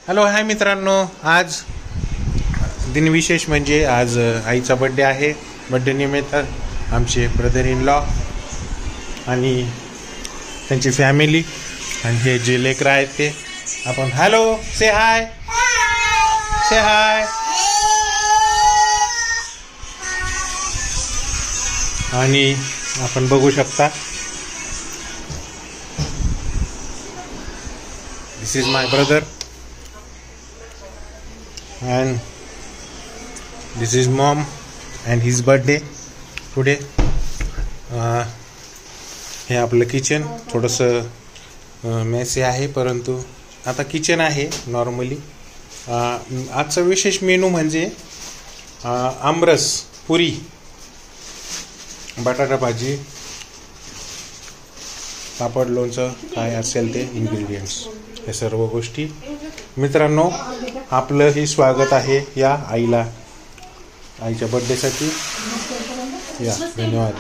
Hello hi मित्रांनो, आज दिनविशेष म्हणजे आज आईचा बड्डे आहे. बड्डे निमित्त आमचे ब्रदर इन लॉ आणि त्यांची फॅमिली आणि हे जे लेकरं आहेत ते आपण हॅलो से हाय आणि आपण बघू शकता this is my brother and this is mom and his birthday today. हे आपलं किचन थोडंसं मेसी आहे, परंतु आता किचन आहे नॉर्मली. आजचा विशेष मेनू म्हणजे आमरस, पुरी, बटाटा भाजी, पापड, लोणचं, काय असेल ते इन्ग्रेडियंट्स, हे सर्व गोष्टी. मित्रांनो, आपलंही स्वागत आहे या आईच्या बर्थडेसाठी. या धन्यवाद.